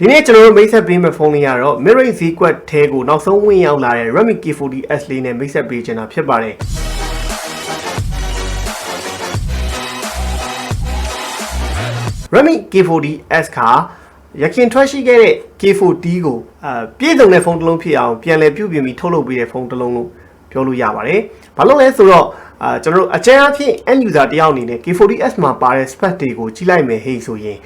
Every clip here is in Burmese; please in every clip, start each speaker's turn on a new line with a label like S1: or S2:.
S1: ဒီနေ့ကျွန်တော်တို့မိတ်ဆက်ပေးမယ့်ဖုန်းလေးကတော့ Mid-range ဈေးကွက်ထဲကိုနောက်ဆုံးဝင်ရောက်လာတဲ့ Redmi K40S လေးနဲ့မိတ်ဆက်ပေးချင်တာဖြစ်ပါတယ်။ Redmi K40S ကရခင်ထွက်ရှိခဲ့တဲ့ K40 ကိုပြည့်စုံတဲ့ဖုန်းတစ်လုံးဖြစ်အောင်ပြန်လည်ပြုပြင်ပြီးထုတ်လုပ်ပေးတဲ့ဖုန်းတစ်လုံးလို့ပြောလို့ရပါတယ်။ဘာလို့လဲဆိုတော့ကျွန်တော်တို့အကြမ်းအဖြစ် end user တယောက်အနေနဲ့ K40S မှာပါတဲ့ spec တွေကိုကြည့်လိုက်မယ်ဟေ့ဆိုရင်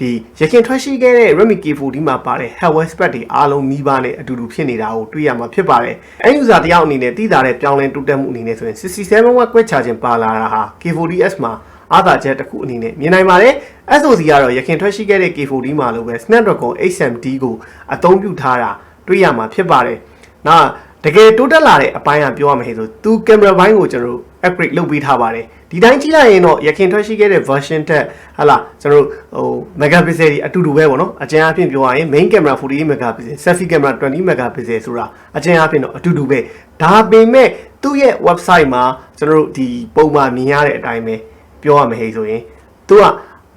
S1: ဒီရခင်ထွက်ရှိခဲ့တဲ့ Redmi K40 မှာပါတဲ့ hardware spec တွေအားလုံးနီးပါးနဲ့အတူတူဖြစ်နေတာကိုတွေ့ရမှာဖြစ်ပါတယ်။ end user တယောက်အနေနဲ့သိတာတဲ့ပြောင်းလဲတိုးတက်မှုအနေနဲ့ဆိုရင်67 watt ကွက်ချာခြင်းပါလာတာဟာ K40S မှာအားသာချက်တစ်ခုအနေနဲ့မြင်နိုင်ပါတယ်။ SoC ကတော့ရခင်ထွက်ရှိခဲ့တဲ့ K40 မှာလိုပဲ Snapdragon 870ကိုအသုံးပြုထားတာတွေ့ရမှာဖြစ်ပါတယ်။နောက်တကယ်တိုးတက်လာတဲ့အပိုင်းကပြောရမယ်ဆိုသူကင်မရာဘိုင်းကိုကျွန်တော်တို့ upgrade လုပ်ပေးထားပါတယ်ဒီတိုင်းကြည့်လိုက်ရင်တော့ရခင်ထွက်ရှိခဲ့တဲ့ version တက်ဟလာကျွန်တော်တို့megapixel တွေအတူတူပဲပေါ့နော်အကျဉ်းအဖြစ်ပြောရရင် main camera 48 megapixel selfie camera 20 megapixel ဆိုတာအကျဉ်းအဖြစ်တော့အတူတူပဲဒါပေမဲ့သူ့ရဲ့ website မှာကျွန်တော်တို့ဒီပုံမှန်မြင်ရတဲ့အတိုင်းပဲပြောရမယ်ဟဲ့ဆိုရင်သူက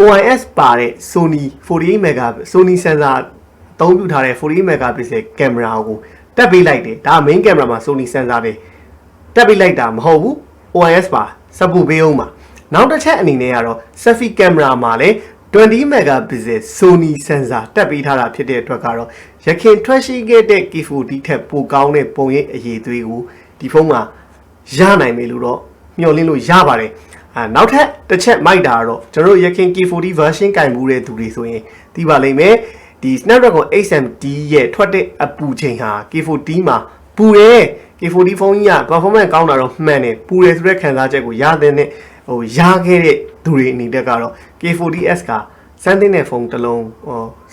S1: OIS ပါတဲ့ Sony 48 megapixel Sony sensor အသုံးပြုထားတဲ့48 megapixel camera ကိုတက်ပေးလိုက်တယ်ဒါ main camera မှာ Sony sensor ပဲတက်ပေးလိုက်တာမဟုတ်ဘူး OIS ပါစပ်ဖို့ပေးအောင်ပါနောက်တစ်ချက်အနေနဲ့ကတော့ selfie camera မှာလည်း20 megapixel Sony sensor တက်ပေးထားတာဖြစ်တဲ့အတွက်ကတော့ရခင်ထွက်ရှိခဲ့တဲ့ K40 ထက်ပိုကောင်းတဲ့ပုံရိပ်အရည်အသွေးကိုဒီဖုန်းမှာရနိုင်မယ်လို့တော့မျှော်လင့်လို့ရပါတယ်နောက်ထပ်တစ်ချက်မိုက်တာတော့ကျွန်တော်တို့ရခင် K40 version ကင်မှုတဲ့သူတွေဆိုရင်သိပါလိမ့်မယ်ဒီ Snapdragon 870ရဲ့ထွက်တဲ့အပူချိန်ဟာ K40 မှာပူတယ် K40 ဖုန်းကြီးက performance ကောင်းတာတော့မှန်တယ်ပူတယ်ဆိုတဲ့ခံစားချက်ကိုရတဲ့နဲ့ရခဲ့တဲ့သူတွေအနေနဲ့ကတော့ K40S ကစမ်းတဲ့ဖုန်းတစ်လုံး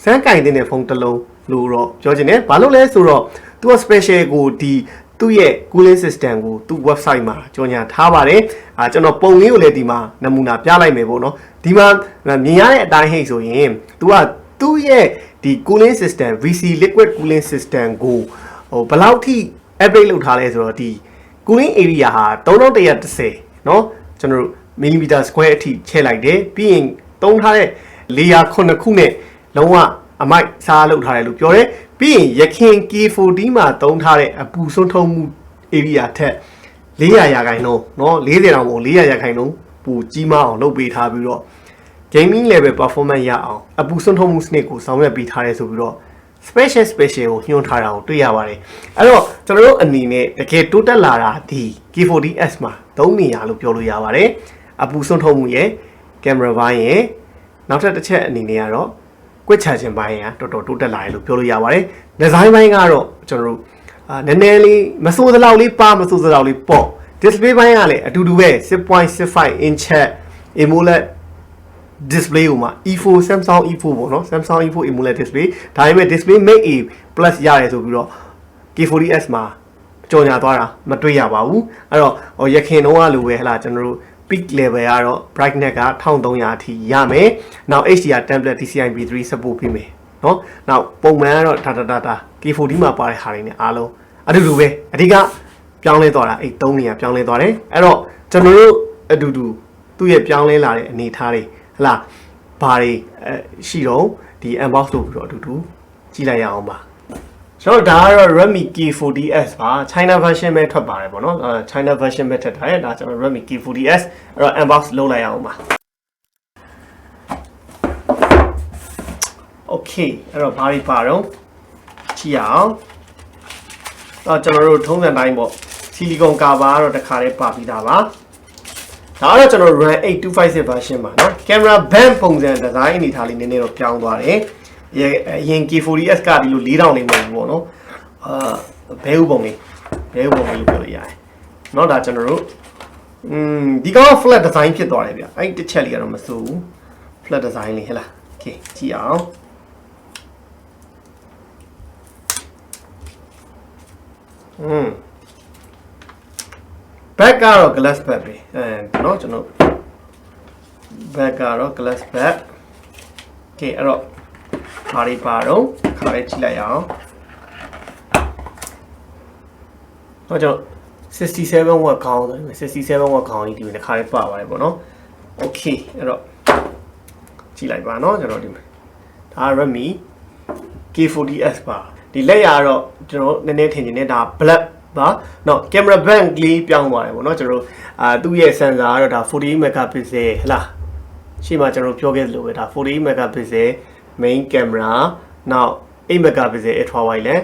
S1: စမ်းကင်တဲ့ဖုန်းတစ်လုံးလို့တော့ပြောချင်တယ်ဘာလို့လဲဆိုတော့သူက special ကိုဒီသူ့ရဲ့ cooling system ကိုသူ့ website မှာကြော်ညာထားပါတယ်ကျွန်တော်ပုံလေးကိုလည်းဒီမှာနမူနာပြလိုက်မယ်ပေါ့နော်ဒီမှာမြင်ရတဲ့အတိုင်းဟိတ်ဆိုရင်သူကသူ့ရဲ့ဒီ cooling system VC liquid cooling system ကိုဘယ်လောက်ထိ upgrade လုပ်ထားလဲဆိုတော့ဒီ cooling area ဟာ3110เนาะကျွန်တော်တို့ millimeter square အထိချဲ့လိုက်တယ်ပြီးရင်သုံးထားတဲ့ layer 9ခုနဲ့လုံးဝအမိုက်စားလုပ်ထားတယ်လို့ပြောတယ်ပြီးရင်ရခင် K40 မှာသုံးထားတဲ့အပူဆုံးထုံးမှု area ထက်400ရာခိုင်နှုန်းเนาะ40တောင်မို့400ရာခိုင်နှုန်းပူကြီးမအောင်လုပ်ပေးထားပြီးတော့ gaming level performance ရအောင်အပူဆုံးထုံးမှုစနစ်ကိုဆောင်ရွက်ပေးထားတယ်ဆိုပြီးတော့special ကိုညွှန်ထားတာကိုတွေ့ရပါတယ်အဲ့တော့ကျွန်တော်တို့အနေနဲ့တကယ်တိုးတက်လာတာဒီ K40S မှာ3နေရာလို့ပြောလို့ရပါတယ်အပူဆုံးထုံးမှုရဲ့ကင်မရာဘိုင်းရဲ့နောက်ထပ်တစ်ချက်အနေနဲ့ကတော့ကွက်ချခြင်းဘိုင်းကတော်တော်တိုးတက်လာတယ်လို့ပြောလို့ရပါတယ်ဒီဇိုင်းဘိုင်းကတော့ကျွန်တော်တို့နည်းနည်းလေးမဆိုးသလောက်လေးပါမဆိုးသလောက်လေးပေါ့ display ဘိုင်းကလည်းအတူတူပဲ 6.65 inch AMOLED display ကိုမှာ E4 Samsung E4 ပေါ့နော် Samsung E4 AMOLED display ဒါပေမဲ့ display Mate A Plus ရတယ်ဆိုပြီးတော့ K40S မှာကြော်ညာသွားတာမတွေ့ရပါဘူးအဲ့တော့ရခင်တော့လိုပဲဟလာကျွန်တော်တို့ peak level ကတော့ brightness က1300အထိရမယ်နောက် HDR tablet DCI-P3 support ပေးမယ်เนาะနောက်ပုံမှန်ကတော့ဒါ K40 မှာပါတဲ့ဟာတွေနဲ့အားလုံးအတူတူပဲအဓိကပြောင်းလဲသွားတာအဲ့3နေရာပြောင်းလဲသွားတယ်အဲ့တော့ကျွန်တော်တို့အတူတူသူ့ရဲ့ပြောင်းလဲလာတဲ့အနေထားတွေဟလာဘာတွေရှိတော့ဒီ unbox လုပ်ပြီးတော့အတူတူကြည့်လိုက်ရအောင်ပါကျွန်တော်ဒါကတော့ Redmi K40S ပါ China version ပဲထွက်ပါတယ်ပေါ့နော် China version ပဲထည့်ထားတယ်ဒါကျွန်တော် Redmi K40S အဲ့တော့ unbox လုပ်လိုက်အောင်ပါ Okay အဲ့တော့ဘာတွေပါတော့ကြည့်အောင်တော့ကျွန်တော်တို့ထုံးစံတိုင်းပေါ့ silicon cover ကတော့တစ်ခါလေးပါပြီးသားပါဒါတော့ကျွန်တော် RAM 8256 version ပါเนาะ camera band ပုံစံ design အနေထားလေးနည်းနည်းတော့ပြောင်းသွားတယ်အရင် K40S ကဒီလို4000လေးမဟုတ်ဘူးပေါ့နော်ဘဲဥပုံလေးလို့ပြောလို့ရတယ်เนาะဒါကျွန်တော်တို့ဒီကောင် flat design ဖြစ်သွားတယ်ဗျအဲ့တစ်ချက်လေးကတော့မစိုးဘူး flat design လေးဟဲ့လား Okay ကြည့်အောင်back ကတော့ glass back ပဲเนาะကျွန်တော် back ကတော့ glass back Okay အဲ့တော့ဘာတွေပါတော့ခါလေးကြည့်လိုက်အောင်တော့ကျွန်တော်67 watt ခေါင်း67 watt ခေါင်းကြီးဒီတစ်ခါလေးပါပါတယ်ပေါ့နော် Okay အဲ့တော့ကြည့်လိုက်ပါเนาะကျွန်တော်ဒီဒါ Redmi K40S ပါဒီလက်ရတော့ကျွန်တော်နည်းနည်းထင်နေဒါ black ပါเนาะ camera bank လေးပြောင်းသွားတယ်ပေါ့เนาะကျွန်တော်သူ့ရဲ့ sensor ကတော့ဒါ48 megapixel ဟလားရှေ့မှာကျွန်တော်ပြောခဲ့သလိုပဲဒါ48 megapixel main camera နောက်8 megapixel ultra wide lens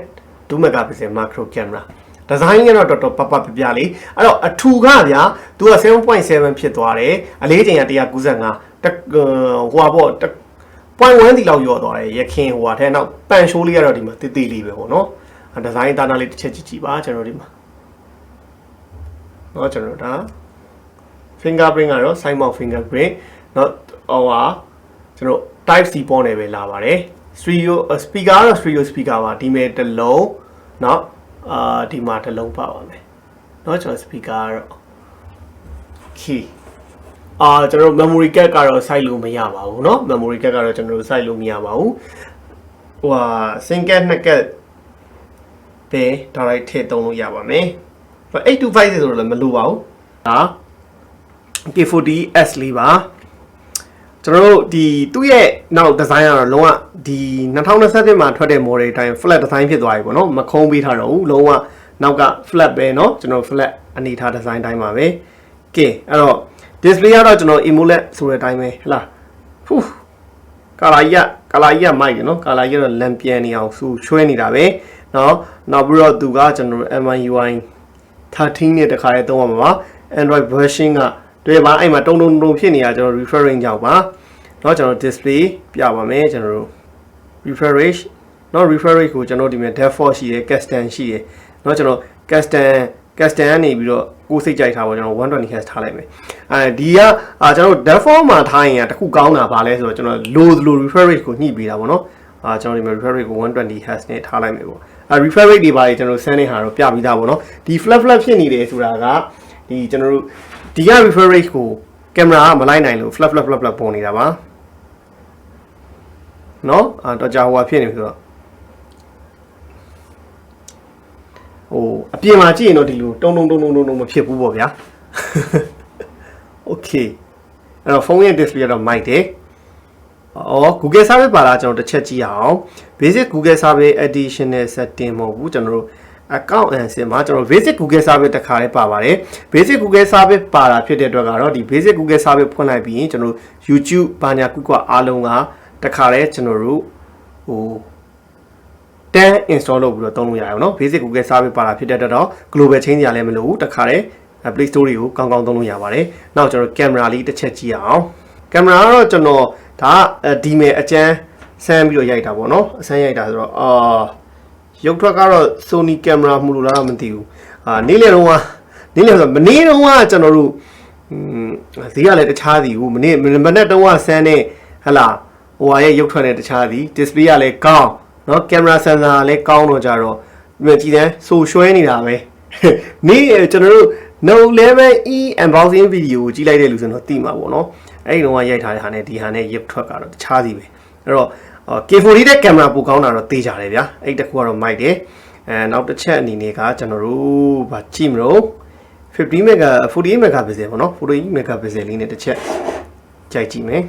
S1: 2 megapixel macro camera ဒီဇိုင်းကတော့တော်တော်ပပပြပြလေးအဲ့တော့အထူကဗျာသူက 7.7 ဖြစ်သွားတယ်အလေးချိန်က195ဟိုပါပေါ့0.1 တီလောက်ရော့သွားတယ်ရခင်ဟိုဟာထဲနောက်ပန်ရှိုးလေးကတော့ဒီမှာတိတိလေးပဲပေါ့နော်ဒီဇိုင်းတာနာလေးတစ်ချက်ကြည့်ပါကျွန်တော်ဒီမှာเนาะကျွန်တော်ဒါ fingerprint ကတော့ side mount fingerprint เนาะဟိုဟာကျွန်တော် type C ပေါ်နေပဲလာပါတယ် stereo speaker ကတော့ stereo speaker ပါဒီမဲ့တစ်လုံးเนาะဒီမှာတစ်လုံးပါပါမယ်เนาะကျွန်တော် speaker ကတော့ key ကျွန်တော် memory card ကတော့ site လို့မရပါဘူးเนาะ memory card ကတော့ကျွန်တော် site လို့မရပါဘူးဟိုဟာ single နှစ်ကတ်ပဲ direct ထည့်သုံးလို့ရပါမယ်825ဆိုတော့လည်းမလိုပါဘူးဒါ K40S လေးပါကျွန်တော်တို့ဒီသူ့ရဲ့နောက် design ကတော့လုံးဝဒီ2021မှာထွက်တဲ့ model အတိုင်း flat design ဖြစ်သွားပြီပေါ့နော်မခုံးပေးထားတော့ဘူးလုံးဝနောက်က flat ပဲเนาะကျွန်တော် flat အနေထား design တိုင်းပါပဲကဲအဲ့တော့ display ကတော့ကျွန်တော် AMOLED ဆိုတဲ့အတိုင်းပဲဟလားဖူးကာလာကြီးကမိုက်တယ်เนาะကာလာကြီးကတော့လမ်းပြန်နေအောင်ဆူချွဲနေတာပဲเนาะနောက်ပြီးတော့သူကကျွန်တော် MIUI 13နဲ့တခါလေးသုံးရမှာပါ Android version ကတွေ့ပါအဲ့မှာတုံဖြစ်နေတာကျွန်တော် refresh ကြောက်ပါเนาะကျွန်တော် display ပြပါမယ်ကျွန်တော် refresh เนาะ refresh ကိုကျွန်တော်ဒီမှာ default ရှိတယ် custom ရှိတယ်เนาะကျွန်တော် custom ကနေပြီးတော့ကိုယ်စိတ်ကြိုက်ထားပါကျွန်တော် 120Hz ထားလိုက်မယ်ဒီကကျွန်တော် default မှာထားရင်တခုကောင်းတာပါလဲဆိုတော့ကျွန်တော် low refresh ကိုညှိပေးတာပေါ့เนาะကျွန်တော်ဒီမှာ refresh ကို 120Hz နဲ့ထားလိုက်မယ်ပေါ့refresh rate တွေပါကျွန်တော် send နေတာတော့ပြပြီးသားပေါ့နော်ဒီ flat ဖြစ်နေတယ်ဆိုတာကဒီကျွန်တော်တို့ဒီက refresh rate ကိုကင်မရာကမလိုက်နိုင်လို့ flat ပုံနေတာပါနော်တော့ကြာဟိုဖြစ်နေပြီဆိုတော့ဟိုအပြင်မှာကြည့်ရင်တော့ဒီလိုတုံမဖြစ်ဘူးပေါ့ဗျာ okay အဲ့တော့ဖုန်းရဲ့ display ကတော့မိုက်တယ်Google Service ပါလားကျွန်တော်တစ်ချက်ကြည့်အောင် Basic Google Service Additional Setting မဟုတ်ဘူးကျွန်တော်တို့ Account and SIM မှာကျွန်တော် Basic Google Service တစ်ခါလေးပါပါတယ် Basic Google Service ပါတာဖြစ်တဲ့အတွက်ကတော့ဒီ Basic Google Service ဖွင့်လိုက်ပြီးရင်ကျွန်တော်တို့ YouTube ဘာညာကွက်အားလုံးကတစ်ခါလေးကျွန်တော်တို့ဟို10 install လုပ်ပြီးတော့သုံးလို့ရအောင်เนาะ Basic Google Service ပါတာဖြစ်တဲ့အတွက်တော့ Global change ရလည်းမလိုဘူးတစ်ခါလေး Play Store တွေကိုကောင်းကောင်းသုံးလို့ရပါတယ်နောက်ကျွန်တော် camera လေးတစ်ချက်ကြည့်အောင် camera ကတော့ကျွန်တော်ဒါဒီမဲ့အကျန်းဆန်းပြီးတော့ရိုက်တာပေါ့နော်အဆန်းရိုက်တာဆိုတော့ရုပ်ထွက်ကတော့ Sony camera မှုလို့လားမသိဘူးနေ့လယ်တော့ဆိုမနေ့တော့ကျွန်တော်တို့ဈေးကလည်းတခြားစီဘူးမနေ့တော့ဆန်းနဲ့ဟလာဟိုဟာရဲ့ရုပ်ထွက်နဲ့တခြားစီ display ကလည်းကောင်းနော် camera sensor လည်းကောင်းတော့ကြတော့ကြည့်တယ်ဆိုရွှဲနေတာပဲနေ့ကျွန်တော်တို့ Note 11E unboxing video ကိုကြည့်လိုက်တဲ့လူဆိုတော့သိမှာပေါ့နော်အဲ့ဒီတော့ရိုက်ထားတဲ့ဟာနဲ့ဒီဟာနဲ့ရုပ်ထွက်ကတော့တခြားစီပဲအဲ့တော့ K40 တဲ့ကင်မရာပိုကောင်းတာတော့သိကြတယ်ဗျာအဲ့တခုကတော့မိုက်တယ်နောက်တစ်ချက်အနေနဲ့ကကျွန်တော်တို့ဗာကြည့်မလို့50 mega 48 megapixel ပေါ့နော်48 megapixel လေးနဲ့တစ်ချက်ကြိုက်ကြည့်မယ်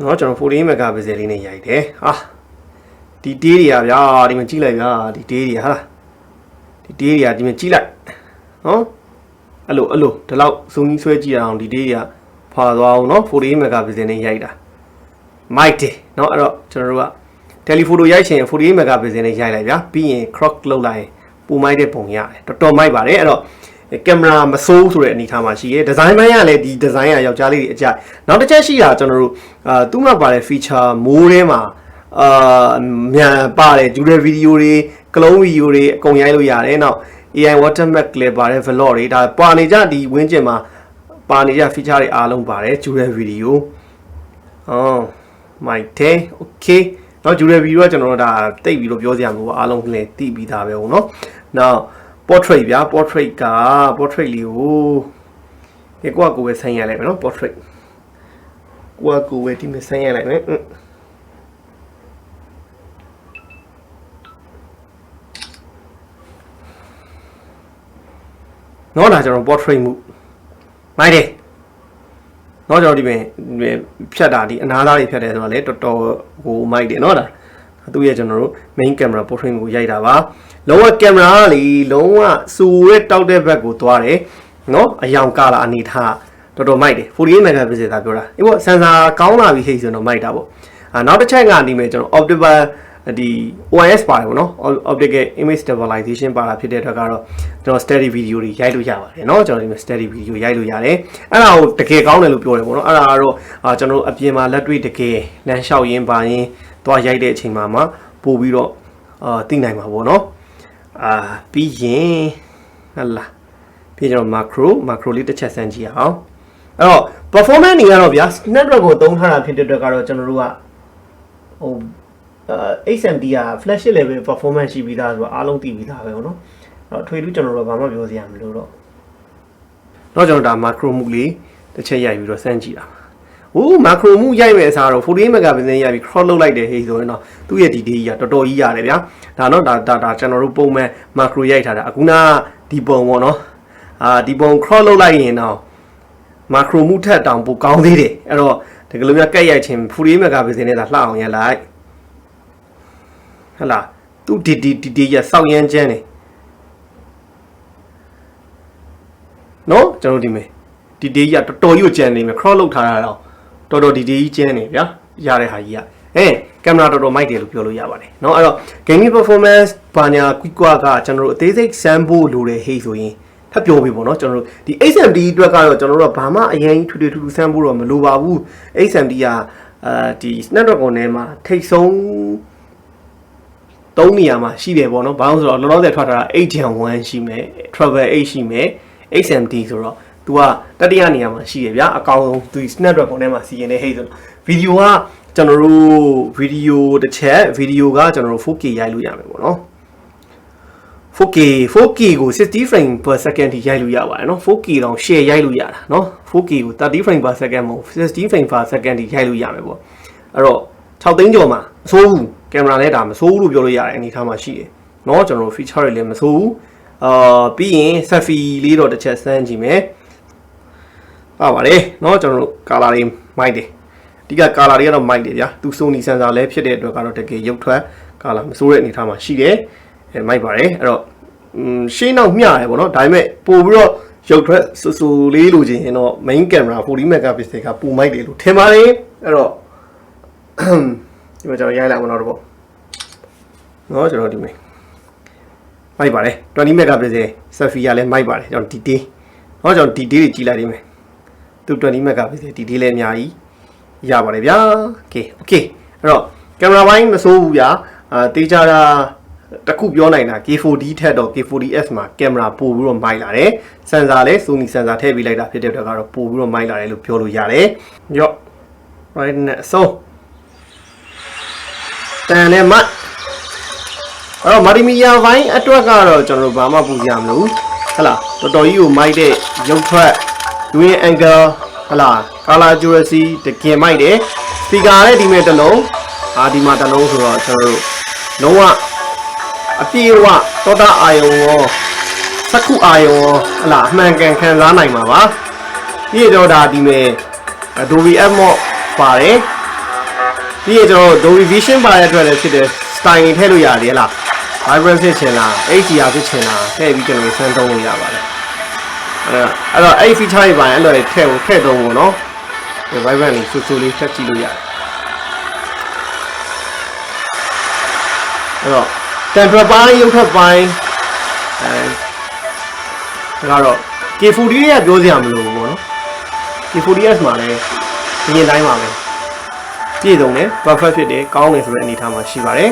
S1: နော်ကျွန်တော်48 megapixel လေးနဲ့ရိုက်တယ်ဟာဒီတေးတွေကဗျာဒီမှာကြည့်လိုက်ဗျာဒီတေးတွေဟာလားဒီတေးတွေကဒီမှာကြည့်လိုက်နော်အဲ့လိုဒီလောက်စုံကြီးဆွဲကြည့်အောင်ဒီတေးတွေကဖွာသွားအောင်နော်48 megapixel နဲ့ရိုက်တာမိုက်တယ်နော်အဲ့တော့ကျွန်တော်တို့က telephoto ရိုက်ချင်48 megapixel နဲ့ရိုက်လိုက်ဗျာပြီးရင် crop လုပ်လိုက်ရင်ပုံမိုက်တဲ့ပုံရတယ်တော်တော်မိုက်ပါတယ်အဲ့တော့ကင်မရာမစိုးဆိုတဲ့အနေထားမှာရှိရဲဒီဇိုင်းပိုင်းကလည်းဒီဒီဇိုင်းကယောက်ျားလေးတွေအကြိုက်နောက်တစ်ချက်ရှိတာကျွန်တော်တို့သူ့မှာပါတဲ့ feature မိုးထဲမှာမြန်ပါတယ်ကျူတဲ့ဗီဒီယိုတွေကလုံးဗီဒီယိုတွေအကုန်ရိုက်လို့ရတယ်နောက် AI watermark လည်းပါတယ် vlog တွေဒါပါနေကြဒီဝင်းကျင်မှာပါနေကြ feature တွေအားလုံးပါတယ်ကျူတဲ့ဗီဒီယိုမိုက်တယ် okay နောက်ကျူတဲ့ဗီဒီယိုကကျွန်တော်တို့ဒါတိတ်ပြီးတော့ပြောစရာမလိုအားလုံးလည်းသိပြီးသားပဲဟုတ်နော်နောက် portrait ဗျာ portrait လေးကိုကိုယ်ပဲဆန်းရလိုက်မယ်နော် portrait ကိုယ်ပဲဒီမှာဆန်းရလိုက်မယ်နော်ဒါကျွန်တော် portrait မှုမိုက်တယ် နော်ကျွန်တော်ဒီပြင်ဖြတ်တာဒီအနားသားတွေဖြတ်တယ်ဆိုတော့လေတော်တော်ကိုမိုက်တယ်နော်ဒါသူ့ရဲ့ကျွန်တော်တို့ main camera portrait ကိုရိုက်တာပါလုံးဝ camera ကလေလုံးဝစူရဲတောက်တဲ့ဘက်ကိုသွားတယ်နော်အယောင်ကလာအနေထားတော်တော်မိုက်တယ်48 megapixel သာပြောတာအေးပေါ့ဆန်ဆာကောင်းလာပြီဟိတ်ဆိုတော့မိုက်တာပေါ့နောက်တစ်ချက်ကနေမယ်ကျွန်တော် optical ဒီ OIS ပါတယ်ပေါ့နော် optical image stabilization ပါတာဖြစ်တဲ့အတွက်ကတော့ကျွန်တော် steady video တွေရိုက်လို့ရပါတယ်เนาะကျွန်တော်ဒီမှာ steady video ရိုက်လို့ရတယ်အဲ့ဒါကိုတကယ်ကောင်းတယ်လို့ပြောတယ်ပေါ့နော်အဲ့ဒါကတော့ကျွန်တော်အပြင်မှာလက်တွေ့တကယ်လမ်းလျှောက်ရင်းပါရင်သွားရိုက်တဲ့အချိန်မှာပို့ပြီးတော့သိနိုင်မှာပေါ့နော်ပြီးရင်ဟလာပြီးကျွန်တော် macro လေးတစ်ချက်စမ်းကြည့်အောင်အဲ့တော့ performance တွေကတော့ဗျာ Snapdragon ကိုသုံးထားတာဖြစ်တဲ့အတွက်ကတော့ကျွန်တော်တို့ကဟိုXMD က flagship level performance ရှိပြီးသားဆိုတော့အားလုံးသိပြီးသားပဲပေါ့နော်အဲ့တော့ထွေထူးကျွန်တော်တို့ဘာမှပြောစရာမလိုတော့ကျွန်တော်ဒါ macro မှုလေးတစ်ချက်ရိုက်ပြီးတော့စမ်းကြည့်တာmacro မှုရိုက်မယ်အစားတော့48 megapixel ရိုက်ပြီး crop လုပ်လိုက်တယ်ဟေးဆိုရင်တော့သူ့ရဲ့ detail ကြီးကတော်တော်ကြီးရတယ်ဗျာဒါတော့ဒါကျွန်တော်တို့ပုံမှန် macro ရိုက်ထားတာအခုနဒီပုံပေါ့နော်ဒီပုံ crop လုပ်လိုက်ရင်တော့ macro မှုထက်တောင်ပိုကောင်းသေးတယ်အဲ့တော့ဒီလိုမျိုးကက်ရိုက်ခြင်း48 megapixel နဲ့သာလှအောင်ရလိုက်ဟလာသူ့ဒီရစောက်ရမ်းကျန်းနေနော်ကျွန်တော်ဒီမယ်ဒီဒေးကြီးကတော်တော်ကြီးကိုကျန်းနေမယ် cross လုပ်ထားတာတော့တော်တော်ဒီဒေးကြီးကျန်းနေဗျာရတဲ့ဟာကြီးကကင်မရာတော်တော်မိုက်တယ်လို့ပြောလို့ရပါတယ်เนาะအဲ့တော့ gaming performance ဘာညာ quick ကကျွန်တော်တို့အသေးစိတ်စမ်းဖို့လိုတယ်ဟေးဆိုရင်ထပ်ပြောပြပေါ့เนาะကျွန်တော်တို့ဒီ XMD အတွက်ကတော့ကျွန်တော်တို့ကဘာမှအရင်ထူထူစမ်းဖို့တော့မလိုပါဘူး XMD ကဒီ Snapdragon ထဲမှာထိတ်ဆုံး3နေရာမှာရှိတယ်ပေါ့နော်ဘာလို့ဆိုတော့လောလောဆယ်ထွက်ထားတာ 8Gen 1ရှိမယ် Travel 8ရှိမယ် XMD ဆိုတော့ तू ကတတိယနေရာမှာရှိတယ်ဗျာအကောင်ဆုံး तू Snapdragon ထဲမှာစီရင်နေဟဲ့ဆိုတော့ဗီဒီယိုကကျွန်တော်တို့ဗီဒီယိုတစ်ချက်ဗီဒီယိုကကျွန်တော်တို့ 4K ရိုက်လို့ရမယ်ပေါ့နော် 4K ကို60 frame per second ထိရိုက်လို့ရပါတယ်နော် 4K တော့ share ရိုက်လို့ရတာနော် 4K ကို30 frame per second မဟုတ်60 frame per second ထိရိုက်လို့ရမယ်ပေါ့အဲ့တော့6သိန်းကျော်မှာအဆိုးဘူးကင်မရာလည်းဒါမဆိုးဘူးလို့ပြောလို့ရတယ်အနေထားမှာရှိတယ်เนาะကျွန်တော်တို့ feature တွေလည်းမဆိုးဘူးပြီးရင် selfie လေးတော့တစ်ချက်စမ်းကြည့်မယ်ပါပါတယ်เนาะကျွန်တော်တို့ color တွေမိုက်တယ်အဓိက color တွေကတော့မိုက်တယ်ဗျာသူ Sony sensor လည်းဖြစ်တဲ့အတွက်ကတော့တကယ်ရုပ်ထွက် color မဆိုးတဲ့အနေထားမှာရှိတယ်မိုက်ပါတယ်အဲ့တော့ရှင်းတော့မျှတယ်ပေါ့เนาะဒါပေမဲ့ပို့ပြီးတော့ရုပ်ထွက်ဆူဆူလေးလိုချင်ရင်တော့ main camera 40 megapixel ကပိုမိုက်တယ်လို့ထင်ပါတယ်အဲ့တော့ဒီမှာကျွန်တော်ရိုက်လိုက်အောင်တော့ပေါ့နော်ကျွန်တော်ဒီမှာမိုက်ပါတယ်20 megapixel selfie ကလည်းမိုက်ပါတယ်ကျွန်တော် detail နော်ကျွန်တော် detail တွေကြည့်လိုက်ဒီမှာသူ20 megapixel detail လည်းအများကြီးရပါတယ်ဗျာ okay အဲ့တော့ကင်မရာပိုင်းမစိုးဘူးဗျာတေးကြတာတခုပြောနိုင်တာ K40 ထက်တော့ K40S မှာကင်မရာပို့ပြီးတော့မိုက်လာတယ်ဆန်ဆာလည်း Sony ဆန်ဆာထည့်ပေးလိုက်တာဖြစ်တဲ့အတွက်ကတော့ပို့ပြီးတော့မိုက်လာတယ်လို့ပြောလို့ရတယ်ရော့ right soတန်နဲ့မတ်အဲ့တော့မာတီမီယာဘိုင်းအတွက်ကတော့ကျွန်တော်တို့ဘာမှပူစရာမလိုဘူးဟလာတော်တော်ကြီးကိုမိုက်တဲ့ရုပ်ထွက် doing angle ဟလာ color accuracy တကယ်မိုက်တယ် speaker လည်းဒီမဲ့တစ်လုံးဒီမှာတစ်လုံးဆိုတော့ကျွန်တော်တို့လုံးဝအပြေဝတောတာအာယုံရောစက္ခုအာယုံရောဟလာအမှန်ကန်ခံစားနိုင်မှာပါပြီးတော့ဒါဒီမဲ့ Dolby Atmos ပါတယ်ပြီးရင်ကျွန်တော် Dolby Vision ပါတဲ့အတွက်လည်းဖြစ်တယ် style ထည့်လို့ရတယ်ဟလား vibrant ဖြစ်ချင်လား HDR ဖြစ်ချင်လားထည့်ပြီးကျွန်တော်စမ်းသုံးလို့ရပါတယ်အဲ့တော့အဲ့ feature တွေပါရင်အဲ့လိုထည့်သုံးဖို့နော် vibrant လေးဆူဆူလေးထည့်ကြည့်လို့ရတယ်အဲ့တော့ temperature ပိုင်းရုပ်ထွက်ပိုင်းဒါကတော့ K40 ရဲ့ပြောစရာမလိုဘူးပေါ့နော် K40S မှာလည်းဒီရင်တိုင်းပါပဲပြည့်စုံတယ် perfect ဖြစ်တယ်ကောင်းတယ်ဆိုတဲ့အနေအထားမှာရှိပါတယ်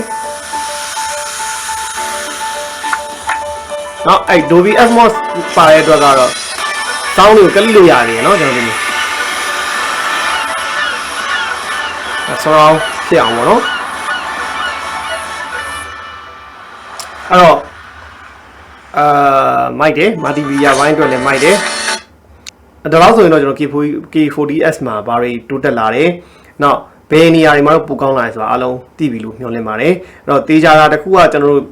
S1: နောက်အဲ့ Dolby Atmos ပါတဲ့အတွက်ကတော့ sound ကိုကလိလို့ရတယ်เนาะကျွန်တော်ဒီsurround ဖြစ်အောင်ပေါ့နော်အဲ့တော့မိုက်တယ်မာတီဗီယာဘိုင်းအတွက်လည်းမိုက်တယ်ဒါတော့ဆိုရင်တော့ကျွန်တော် K40S မှာဘာတွေတိုးတက်လာတယ်နောက်ဘယ်နေရာတွေမှာတော့ပိုကောင်းလာတယ်ဆိုတာအားလုံးသိပြီလို့မျှော်လင့်ပါတယ်အဲ့တော့တေးကြတာတစ်ခုကကျွန်တော်တို့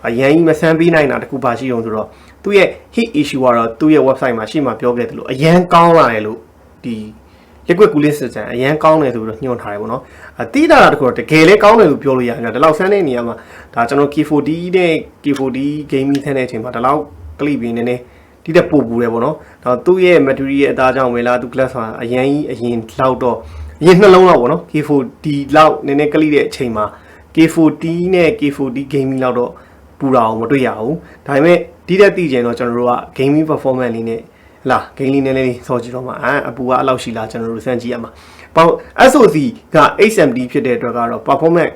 S1: အရင်ကြီးမဆန်းပေးနိုင်တာတစ်ခုပါရှိအောင်ဆိုတော့သူ့ရဲ့ hit issue ကတော့သူ့ရဲ့ website မှာရှိမှပြောခဲ့တယ်လို့အရန်ကောင်းလာတယ်လို့ဒီ liquid cooling system အရင်ကောင်းတယ်ဆိုပြီးတော့ညွှန်ထားတယ်ပေါ့နော်တိတာတခုတော့တကယ်လဲကောင်းတယ်လို့ပြောလို့ရတယ်ဒီလောက်ဆန်းတဲ့နေရာမှာဒါကျွန်တော် K40 နဲ့ K40 gaming ထက်တဲ့အချိန်မှာဒီလောက် clip ပြီးနည်းနည်းဒီတက်ပို့ပူတယ်ပေါ့နော်ဒါသူ့ရဲ့ material ရဲ့အသားကြောင့်ပဲလားသူ glass ဆိုတာအရင်လောက်တော့အရင်နှလုံးလောက်ပေါ့နော် K40 လောက်နည်းနည်း clip တဲ့အချိန်မှာ K40 နဲ့ K40 gaming လောက်တော့ပူတာအောင်မတွေ့ရဘူးဒါပေမဲ့ဒီတက်သိချင်တော့ကျွန်တော်တို့က gaming performance လေးနဲ့လာ gaming လေးစောကြည့်တော့မှအပူကအလောက်ရှိလားကျွန်တော်တို့စမ်းကြည့်ရမှာပေါ့ SoC က HMD ဖြစ်တဲ့အတွက်ကတော့ performance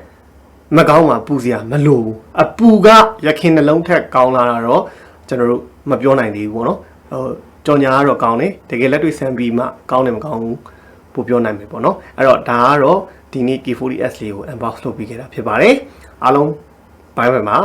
S1: မကောင်းမှာပူစရာမလိုဘူးအပူကရခင်နှလုံးထက်ကောင်းလာတာတော့ကျွန်တော်တို့မပြောနိုင်သေးဘူးပေါ့နော်ကြော်ညာကတော့ကောင်းတယ်တကယ်လက်တွေ့ဆန်းပြီးမှကောင်းတယ်မကောင်းဘူးပို့ပြောနိုင်မယ်ပေါ့နော်အဲ့တော့ဒါကတော့ဒီနေ့ K40S လေးကို unbox လုပ်ပေးခဲ့တာဖြစ်ပါတယ်အားလုံးဘိုင်ဘိုင်ပါ